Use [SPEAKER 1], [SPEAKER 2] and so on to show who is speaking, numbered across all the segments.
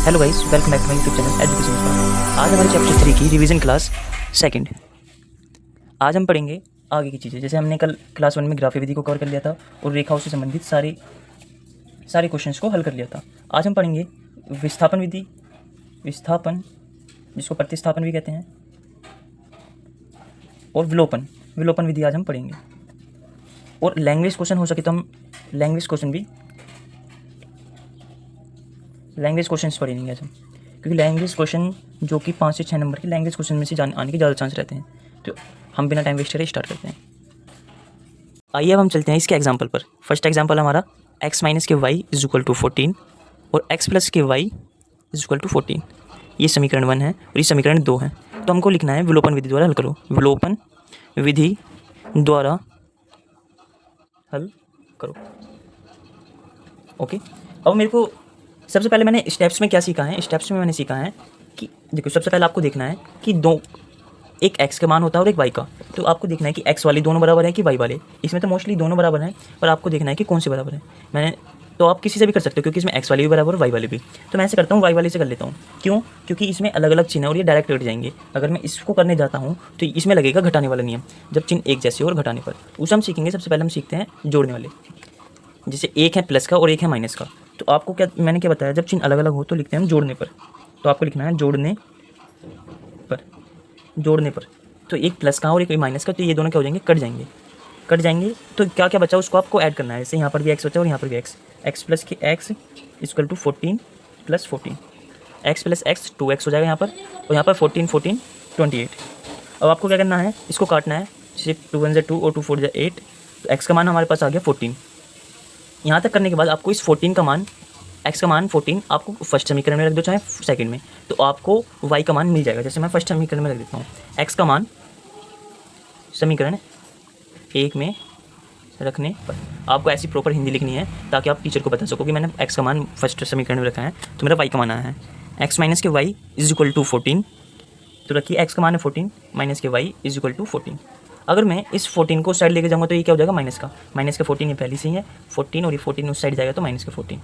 [SPEAKER 1] Hello guys, welcome back to my YouTube channel education star. आज हमारे chapter 3 की revision class second. आज हम पढ़ेंगे आगे की चीज़ें। जैसे हमने कल क्लास 1 में ग्राफी विधि को कवर कर लिया था और रेखाओं से संबंधित सारे क्वेश्चंस को हल कर लिया था। आज हम पढ़ेंगे विस्थापन विधि, विस्थापन जिसको प्रतिस्थापन भी कहते हैं, और विलोपन विधि आज हम पढ़ेंगे। और लैंग्वेज क्वेश्चन हो सके तो हम लैंग्वेज क्वेश्चंस पढ़ेंगे आज हम, क्योंकि लैंग्वेज क्वेश्चन जो कि 5 से 6 नंबर के लैंग्वेज क्वेश्चन में से आने के ज़्यादा चांस रहते हैं। तो हम बिना टाइम वेस्ट करे स्टार्ट करते हैं। आइए अब हम चलते हैं इसके एग्जांपल पर। फर्स्ट एग्जांपल हमारा x माइनस के वाई इज इक्वल टू 14 और x प्लस के वाई इज इक्वल टू 14। ये समीकरण 1 है और ये समीकरण 2 है। तो हमको लिखना है विलोपन विधि द्वारा हल करो। विलोपन विधि द्वारा हल करो। ओके, अब मेरे को सबसे पहले मैंने स्टेप्स में क्या सीखा है। स्टेप्स में मैंने सीखा है कि देखो, सबसे पहले आपको देखना है कि एक x का मान होता है और एक y का। तो आपको देखना है कि x वाले दोनों बराबर है कि y वाले। इसमें तो मोस्टली दोनों बराबर हैं, पर आपको देखना है कि कौन से बराबर है। तो आप किसी से भी कर सकते हो, क्योंकि इसमें x वाले भी बराबर और y वाले भी। तो मैं ऐसे करता हूँ, y वाले से कर लेता हूँ। क्यों? क्योंकि इसमें अलग अलग चिन्ह है और ये डायरेक्ट कट जाएंगे। अगर मैं इसको करने जाता हूँ तो इसमें लगेगा घटाने वाला नियम, जब चिन्ह एक जैसे हो और घटाने पर। उसे हम सीखेंगे। सबसे पहले हम सीखते हैं जोड़ने वाले। जैसे एक है प्लस का और एक है माइनस का। तो आपको मैंने क्या बताया, जब चिन्ह अलग अलग हो तो लिखते हैं हम जोड़ने पर। तो आपको लिखना है जोड़ने पर। तो एक प्लस का और एक माइनस का, तो ये दोनों क्या हो जाएंगे, कट जाएंगे। तो क्या क्या बचा उसको आपको ऐड करना है। जैसे यहाँ पर भी x बचा और यहाँ पर भी x प्लस के x equal to 14 plus 14, x plus x 2x हो जाएगा यहाँ पर, और यहाँ पर 14 28। अब आपको क्या करना है, इसको काटना है। सिर्फ 2 1 2 और 2 4 8। तो x का मान हमारे पास आ गया 14। यहाँ तक करने के बाद आपको इस 14 का मान, x का मान 14 आपको फर्स्ट समीकरण में रख दो चाहे सेकंड में, तो आपको y का मान मिल जाएगा। जैसे मैं फर्स्ट समीकरण में रख देता हूँ, x का मान समीकरण 1 में रखने पर आपको ऐसी प्रॉपर हिंदी लिखनी है ताकि आप टीचर को बता सको कि मैंने x का मान फर्स्ट समीकरण में रखा है तो मेरा y का मान आया है। x माइनस के y इज इक्वल टू 14। तो रखिए x का मान है 14 माइनस के y इज इक्वल टू 14। अगर मैं इस 14 को उस साइड लेके जाऊँगा तो ये क्या हो जाएगा, माइनस का 14 ये पहले से ही है 14, और ये 14 उस साइड जाएगा तो माइनस का 14।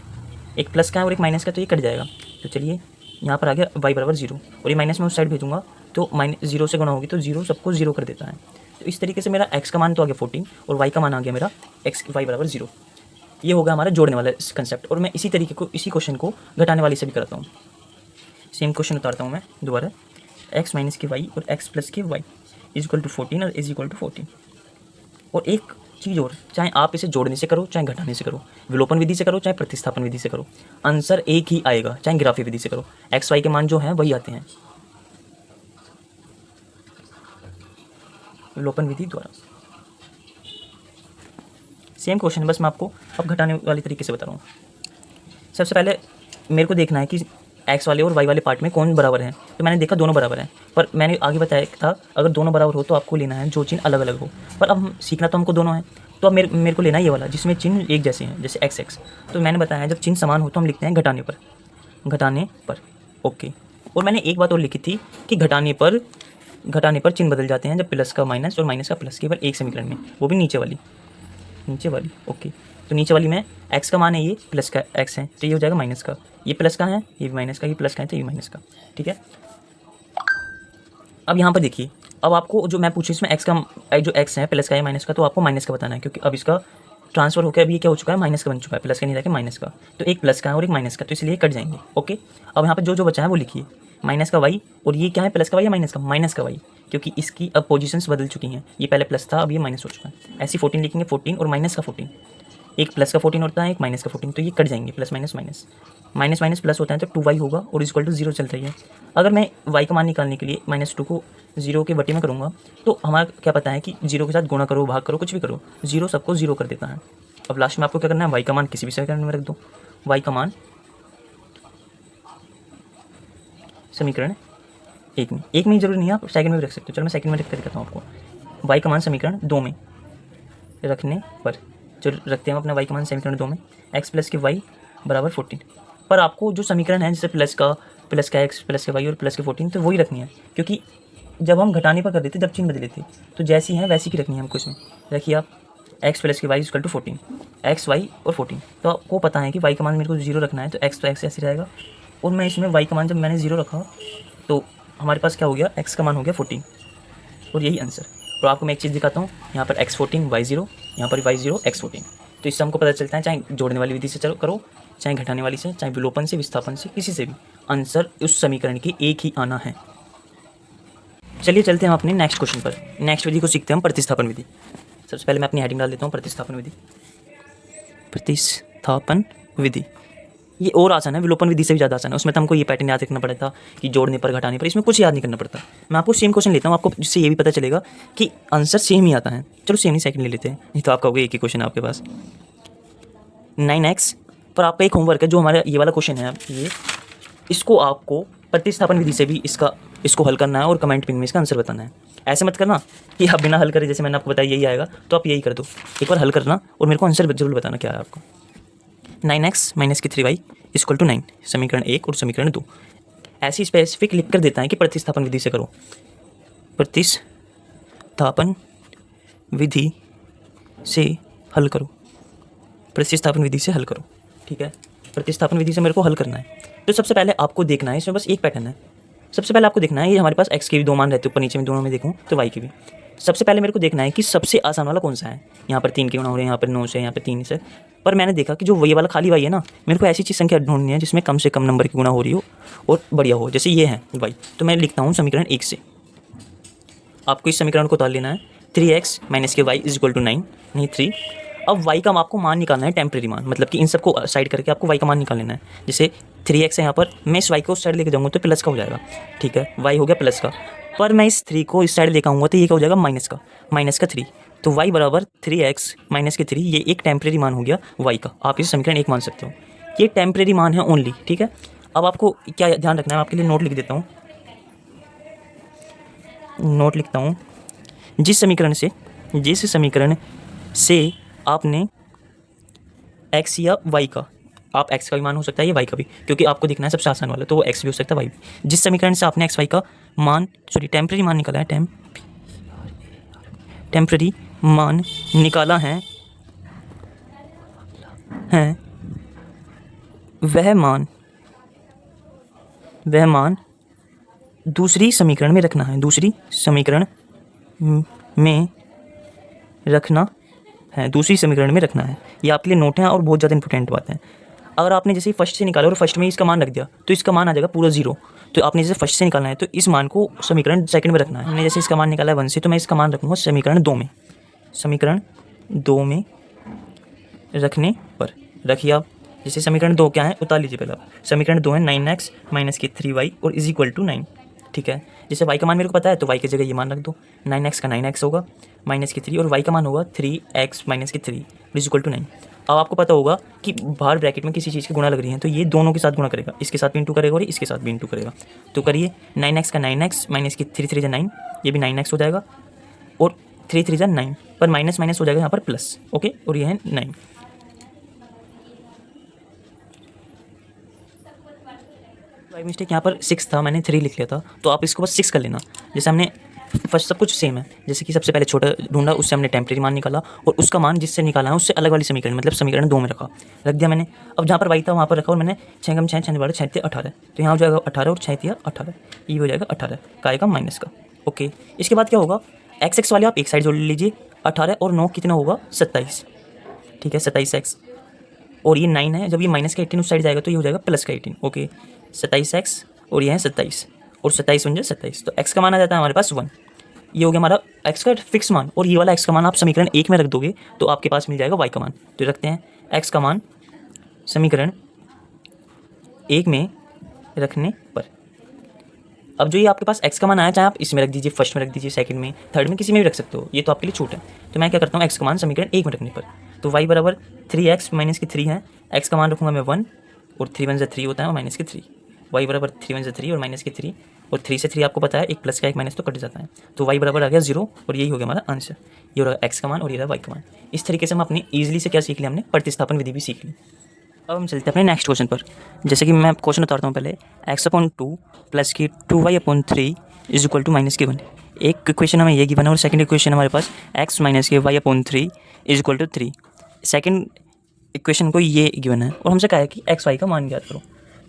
[SPEAKER 1] एक प्लस का है और एक माइनस का, तो ये कट जाएगा। तो चलिए यहाँ पर आ गया y बराबर 0, और ये माइनस में उस साइड भेजूँगा तो -0 से गुणा होगी तो 0 सबको 0 कर देता है। तो इस तरीके से मेरा x का मान तो आ गया 14 और y का मान आ गया मेरा y बराबर 0। ये होगा हमारा जोड़ने वाला कंसेप्ट। और मैं इसी क्वेश्चन को घटाने वाले से भी करता हूँ। सेम क्वेश्चन उतारता हूँ मैं दोबारा। x माइनस के y और x प्लस के y इज इक्वल टू 14 और इज इक्वल टू 14। और एक चीज़ और, चाहे आप इसे जोड़ने से करो चाहे घटाने से करो, विलोपन विधि से करो चाहे प्रतिस्थापन विधि से करो, आंसर एक ही आएगा। चाहे ग्राफी विधि से करो, एक्स वाई के मान जो हैं वही आते हैं विलोपन विधि द्वारा। सेम क्वेश्चन, बस मैं आपको अब घटाने वाले तरीके से बता रहा हूँ। सबसे पहले मेरे को देखना है कि एक्स वाले और वाई वाले पार्ट में कौन बराबर है। तो मैंने देखा दोनों बराबर हैं, पर मैंने आगे बताया था अगर दोनों बराबर हो तो आपको लेना है जो चिन्ह अलग अलग हो। पर अब हम सीखना तो हमको दोनों है, तो अब मेरे को लेना है ये वाला जिसमें चिन्ह एक जैसे हैं, जैसे एक्स एक्स। तो मैंने बताया जब चिन्ह समान हो तो हम लिखते हैं घटाने पर। ओके। और मैंने एक बात और लिखी थी कि घटाने पर चिन्ह बदल जाते हैं जब प्लस का माइनस और माइनस का प्लस, केवल एक समीकरण में, वो भी नीचे वाली। ओके। तो नीचे वाली में x का मान है, ये प्लस का x है तो ये हो जाएगा माइनस का, ये प्लस का है ये भी माइनस का, ये प्लस का है तो ये माइनस का। ठीक है। अब यहाँ पर देखिए, अब आपको जो मैं पूछूँ इसमें x का जो x है प्लस का है माइनस का, तो आपको माइनस का बताना है, क्योंकि अब इसका ट्रांसफर होकर अभी ये क्या हो चुका है, माइनस का बन चुका है, प्लस का नहीं जाके माइनस का। तो एक प्लस का है और एक माइनस का, तो इसलिए कट जाएंगे। ओके। अब यहाँ पर जो बचा है वो लिखिए, माइनस का y, और ये क्या है, प्लस का y या माइनस का y, क्योंकि इसकी अब पोजीशंस बदल चुकी हैं। ये पहले प्लस था अब ये माइनस हो चुका है। ऐसे 14 लिखेंगे, 14 और माइनस का 14। एक प्लस का 14 होता है एक माइनस का 14, तो ये कट जाएंगे। प्लस माइनस प्लस होता है तो 2y होगा और इक्वल टू 0 चल रही है। अगर मैं y का मान निकालने के लिए -2 को 0 के बटे में करूँगा तो हमारा क्या पता है कि 0 के साथ गुणा करो भाग करो कुछ भी करो, 0 सबको 0 कर देता है। अब लास्ट में आपको क्या करना है, y का मान किसी भी समीकरण में रख दो। y का मान समीकरण एक में ही जरूरी नहीं है, आप सेकंड में भी रख सकते हो। चलो मैं सेकंड में रख कर दिखाता हूँ आपको। y का मान समीकरण 2 में रखने पर, जो रखते हैं हम अपना y का मान समीकरण 2 में, x प्लस के y बराबर 14। पर आपको जो समीकरण है जैसे प्लस का x प्लस के y और प्लस के 14, तो वही रखनी है, क्योंकि जब हम घटाने पर कर देते जब चिन्ह बदले थे तो जैसी है वैसी की रखनी है हमको। इसमें रखिए आप x प्लस के y equal to 14, x y और 14। तो आपको पता है कि y का मान मेरे को 0 रखना है, तो x तो x ऐसे रहेगा और मैं इसमें y का मान जब मैंने 0 रखा तो हमारे पास क्या हो गया, x का मान हो गया 14 और यही आंसर। और आपको मैं एक चीज़ दिखाता हूँ, यहाँ पर x14 y0, यहाँ पर y0 x14। तो इससे हमको पता चलता है चाहे जोड़ने वाली विधि से चलो करो, चाहे घटाने वाली से, चाहे विलोपन से, विस्थापन से, किसी से भी आंसर उस समीकरण के एक ही आना है। चलिए चलते हैं हम अपने नेक्स्ट क्वेश्चन पर। नेक्स्ट विधि को सीखते हैं हम, प्रतिस्थापन विधि। सबसे पहले मैं अपनी हेडिंग डाल देता हूँ, प्रतिस्थापन विधि। प्रतिस्थापन विधि ये और आसान है, विलोपन विधि से भी ज़्यादा आसान है। उसमें तो हमको ये पैटर्न याद रखना पड़ता कि जोड़ने पर घटाने पर, इसमें कुछ याद नहीं करना पड़ता। मैं आपको सेम क्वेश्चन लेता हूँ, आपको जिससे ये भी पता चलेगा कि आंसर सेम ही आता है। चलो सेम ही सेकंड ले लेते हैं, नहीं तो आपका होगा एक ही क्वेश्चन आपके पास। 9x पर आपका एक होमवर्क है, जो हमारा ये वाला क्वेश्चन है, ये इसको आपको प्रतिस्थापन विधि से भी इसको हल करना है और कमेंट पिन में इसका आंसर बताना है। ऐसे मत करना कि आप बिना हल करे, जैसे मैंने आपको बताया यही आएगा तो आप यही कर दो। एक बार हल करना और मेरे को आंसर जरूर बताना क्या है आपको। 9x माइनस की 3y इक्वल टू 9, समीकरण 1 और समीकरण 2 ऐसी स्पेसिफिक लिख कर देता है कि प्रतिस्थापन विधि से करो, प्रतिस्थापन विधि से हल करो, प्रतिस्थापन विधि से हल करो। ठीक है, प्रतिस्थापन विधि से मेरे को हल करना है। तो सबसे पहले आपको देखना है, इसमें बस एक पैटर्न है। सबसे पहले आपको देखना है, ये हमारे पास x के भी दो मान रहते हैं ऊपर नीचे में, दोनों में देखूँ तो y के भी। सबसे पहले मेरे को देखना है कि सबसे आसान वाला कौन सा है। यहाँ पर 3 के गुणा हो रहे हैं, यहाँ पर 9 से, यहाँ पर 3 से। पर मैंने देखा कि जो ये वाला खाली y है ना, मेरे को ऐसी चीज़ संख्या ढूंढनी है जिसमें कम से कम नंबर की गुणा हो रही हो और बढ़िया हो, जैसे ये है y। तो मैं लिखता हूँ समीकरण 1 से। आपको इस समीकरण को उतार लेना है, 3x माइनस के y इज इक्वल टू 9, नहीं 3। अब y का आपको मान निकालना है, टेम्परेरी मान, मतलब कि इन सबको साइड करके आपको y का मान निकाल लेना है। जैसे 3x है यहाँ पर, मैं इस y को उस साइड लेके जाऊँगा तो प्लस का हो जाएगा। ठीक है, y हो गया प्लस का। पर मैं इस 3 को इस साइड लेकर आऊँगा तो ये क्या हो जाएगा, माइनस का 3। तो y बराबर 3x माइनस के 3, ये एक टेम्परेरी मान हो गया y का। आप इसे समीकरण 1 मान सकते हो, ये टेम्परेरी मान है ओनली। ठीक है, अब आपको क्या ध्यान रखना है, मैं आपके लिए नोट लिख देता हूँ, नोट लिखता हूँ। जिस समीकरण से आपने x या y का, आप x का भी मान हो सकता है, ये y का भी, क्योंकि आपको दिखना है सबसे आसान वाला, तो वो x भी हो सकता है y भी। जिस समीकरण से आपने x y का मान, टेम्परेरी मान निकाला है, टेम्परेरी मान निकाला है वह मान दूसरी समीकरण में रखना है, दूसरी समीकरण में रखना है। ये आपके लिए नोट है और बहुत ज़्यादा इंपॉर्टेंट बात है। अगर आपने जैसे फर्स्ट से निकाला और फर्स्ट में इसका मान रख दिया तो इसका मान आ जाएगा पूरा 0। तो आपने जैसे फर्स्ट से निकालना है तो इस मान को समीकरण सेकंड में रखना है। हमने जैसे इसका मान निकाला है 1 से, तो मैं इसका मान रखूँगा समीकरण 2 में। समीकरण 2 में रखने पर रखिए आप, जैसे समीकरण 2 क्या है उतार लीजिए पहले आप। समीकरण 2 है 9x माइनस की 3y और इज इक्वल टू 9। ठीक है, जैसे y का मान मेरे को पता है तो y की जगह ये मान रख दो, 9x का 9x होगा माइनस की 3 और y का मान होगा 3x माइनस की 3 इज इक्वल टू 9। अब आपको पता होगा कि बाहर ब्रैकेट में किसी चीज़ की गुणा लग रही है तो ये दोनों के साथ गुणा करेगा, इसके साथ भी इंटू करेगा और इसके साथ भी इंटू करेगा। तो करिए 9x का 9x माइनस की 3 3 9, ये भी 9x हो जाएगा और 3 3 9, पर माइनस माइनस हो जाएगा यहाँ पर प्लस। ओके, और ये है 9। बाई मिस्टेक यहाँ पर 6 था, मैंने 3 लिख लिया था, तो आप इसको बस 6 कर लेना। जैसे हमने फर्स्ट सब कुछ सेम है, जैसे कि सबसे पहले छोटा ढूंढा, उससे हमने टेम्परेरी मान निकाला और उसका मान जिससे निकाला है उससे अलग वाली समीकरण, मतलब समीकरण 2 में रख दिया मैंने। अब जहाँ पर y था वहाँ पर रखा और मैंने 6 कम 6 6 12 6 18, तो यहाँ हो जाएगा 18 और 6 18, ये हो जाएगा 18 का आएगा माइनस का। ओके, इसके बाद क्या होगा, x वाले आप एक साइड जोड़ लीजिए, 18 और 9 कितना होगा 27। ठीक है, 27x और ये 9 है, जब ये माइनस का 18 उस साइड जाएगा तो ये हो जाएगा प्लस का 18। ओके, 27x और ये है 27 और 27 बन जाए 27, तो x का मान आ जाता है हमारे पास 1। ये हो गया हमारा x का फिक्स मान, और ये वाला x का मान आप समीकरण 1 में रख दोगे तो आपके पास मिल जाएगा y का मान। तो रखते हैं x का मान समीकरण 1 में रखने पर। अब जो ये आपके पास x का मान आया, चाहे आप इसमें रख दीजिए, फर्स्ट में रख दीजिए, सेकंड में, थर्ड में, किसी में भी रख सकते हो, ये तो आपके लिए छूट है। तो मैं क्या करता हूँ, x का मान समीकरण 1 में रखने पर, तो y बराबर 3x माइनस की 3 है, x का मान रखूँगा मैं 1 और 3 1 3 होता है और माइनस की 3, y बराबर 3 1 3 और माइनस की 3 और 3 से 3 आपको पता है, एक प्लस का एक माइनस तो कट जाता है, तो y बराबर आ गया 0 और यही हो गया हमारा आंसर। ये हो रहा x का मान और ये रहा y का मान। इस तरीके से हम अपनी ईजिली से क्या सीख लिया, हमने प्रतिस्थापन विधि भी सीख ली। अब हम चलते हैं अपने नेक्स्ट क्वेश्चन पर। जैसे कि मैं क्वेश्चन उतारता हूँ पहले, x/2 प्लस की 2y/3 is equal to minus की 1। एक क्वेश्चन हमें ये गिवन है और सेकंड क्वेश्चन हमारे पास x माइनस के y/3 is equal to 3। Second equation को ये गिवन है और हमसे कहा है कि x y का मान ज्ञात करो।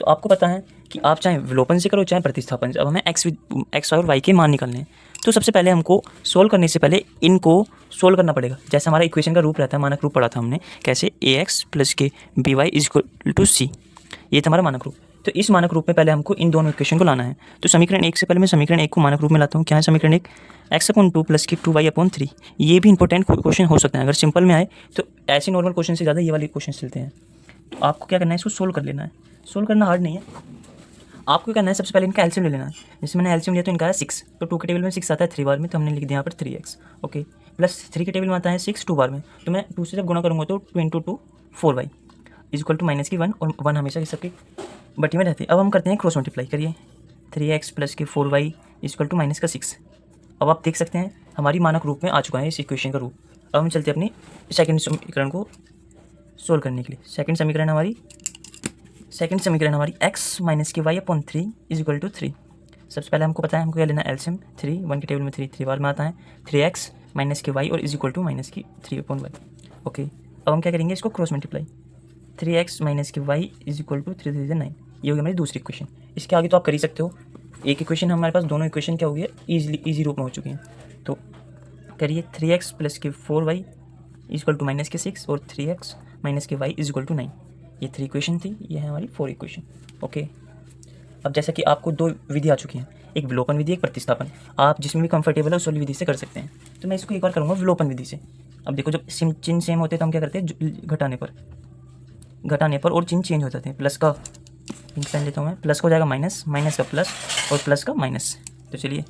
[SPEAKER 1] तो आपको पता है कि आप चाहे विलोपन से करो चाहे प्रतिस्थापन से। अब हमें एक्स और वाई के मान निकालने हैं। तो सबसे पहले हमको सोल्व करने से पहले इनको सोल्व करना पड़ेगा। जैसे हमारा इक्वेशन का रूप रहता है, मानक रूप पढ़ा था हमने, कैसे ax + k by = c, ये था हमारा मानक रूप। तो इस मानक रूप में पहले हमको इन दोनों इक्वेशन को लाना है। तो समीकरण 1 से पहले मैं समीकरण 1 को मानक रूप में लाता हूँ। क्या है समीकरण 1? x/2 + k 2y/3। ये भी इंपॉर्टेंट क्वेश्चन हो सकता है। अगर सिंपल में आए तो ऐसे नॉर्मल क्वेश्चन से ज़्यादा ये वाले क्वेश्चन चलते हैं। तो आपको क्या करना है, इसको सोल्व कर लेना है। सोल्व करना हार्ड नहीं है। आपको क्या करना है, सबसे पहले इनका एलसीएम ले लेना है। जैसे मैंने एलसीएम लिया तो इनका है 6, तो 2 के टेबल में 6 आता है 3 बार में, तो हमने लिख दिया यहाँ पर 3x। ओके, प्लस 3 के टेबल में आता है 6 2 बार में, तो मैं 2 से जब गुणा करूँगा तो 2 × 2 4y = -1, और 1 हमेशा इस सबकी बटी में रहती है। अब हम करते हैं क्रॉस मल्टीप्लाई। करिए, 3x + के 4y = -6। अब आप देख सकते हैं हमारी मानक रूप में आ चुका है इस इक्वेशन का रूप। अब हम चलते हैं अपनी सेकंड समीकरण को सोल्व करने के लिए। सेकंड समीकरण हमारी x - के y/3 = 3। सबसे पहले हमको पता है हमको क्या लेना है, एलसीएम। 3 1 के टेबल में 3 बार में आता है, 3x - के y और = -3/y। ओके, अब हम क्या करेंगे, इसको क्रॉस मल्टीप्लाई। 3x - के y = 3 3 9। ये हो गई हमारी दूसरी इक्वेशन। इसके आगे तो आप कर ही सकते हो। एक इक्वेशन हमारे पास, दोनों इक्वेशन क्या हो गई है, ईजी रूप में हो चुकी हैं। तो करिए, 3x + के 4y = -6 और 3x - के y = 9। ये 3 इक्वेशन थी, ये है हमारी 4 इक्वेशन। ओके, अब जैसा कि आपको 2 विधि आ चुकी हैं, एक विलोपन विधि, एक प्रतिस्थापन। आप जिसमें भी कंफर्टेबल है उस वाली विधि से कर सकते हैं। तो मैं इसको एक बार करूँगा विलोपन विधि से। अब देखो, जब चिन्ह सेम होते हैं तो हम क्या करते हैं, घटाने पर और चिन्ह चेंज हो जाते हैं। प्लस का पिंक पेन लेता हूँ मैं, प्लस का हो जाएगा माइनस, माइनस का प्लस और प्लस का माइनस। तो चलिए,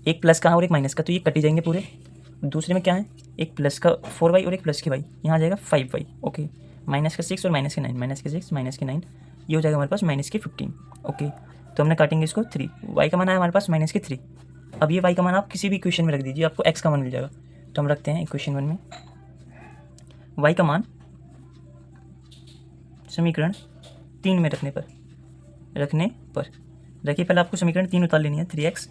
[SPEAKER 1] एक प्लस का और एक माइनस का, तो ये कट ही जाएंगे पूरे। दूसरे में क्या है, एक प्लस का 4y और एक प्लस के y, यहाँ आ जाएगा 5y। ओके, माइनस का 6 और माइनस के 9, माइनस के 6 माइनस के 9, ये हो जाएगा हमारे पास माइनस के 15। ओके, तो हमने काटेंगे इसको 3। y का मान है हमारे पास माइनस के 3। अब ये y का मान आप किसी भी इक्वेशन में रख दीजिए, आपको x का मान मिल जाएगा। तो हम रखते हैं इक्वेशन 1 में y का मान समीकरण 3 में रखने पर रखिए। पहले आपको समीकरण 3 उतार लेनी है। 3x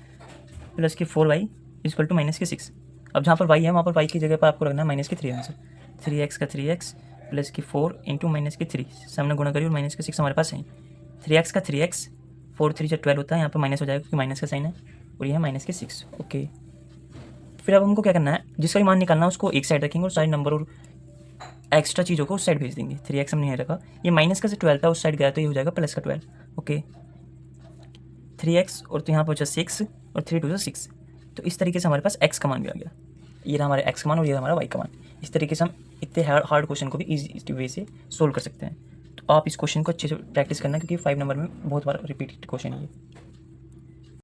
[SPEAKER 1] + के 4y = -6। अब जहाँ पर y है वहाँ पर y की जगह पर आपको रखना है -3 आंसर। 3x का 3x + के 4 × -3, सामने गुणा करिए और -6 हमारे पास है। 3x का 3x, 4 3 × 12 होता है, यहाँ पर माइनस हो जाएगा क्योंकि माइनस का साइन है, और ये है -6। ओके, फिर अब हमको क्या करना है, जिसका भी मान निकालना है उसको एक साइड रखेंगे और सारे नंबर और एक्स्ट्रा चीज़ों को उस साइड भेज देंगे। 3x हमने यहाँ रखा, ये माइनस का से 12 था, उस साइड गया तो ये हो जाएगा प्लस का 12। ओके, 3x और तो यहाँ पर बचा 6 और 3 2 6। तो इस तरीके से हमारे पास x का मान भी आ गया। ये रहा हमारा x का मान और ये रहा हमारा y का मान। इस तरीके से हम इतने हार्ड क्वेश्चन को भी ईजी वे से सोल्व कर सकते हैं। तो आप इस क्वेश्चन को अच्छे से प्रैक्टिस करना, क्योंकि 5 नंबर में बहुत बार रिपीटेड क्वेश्चन है ये।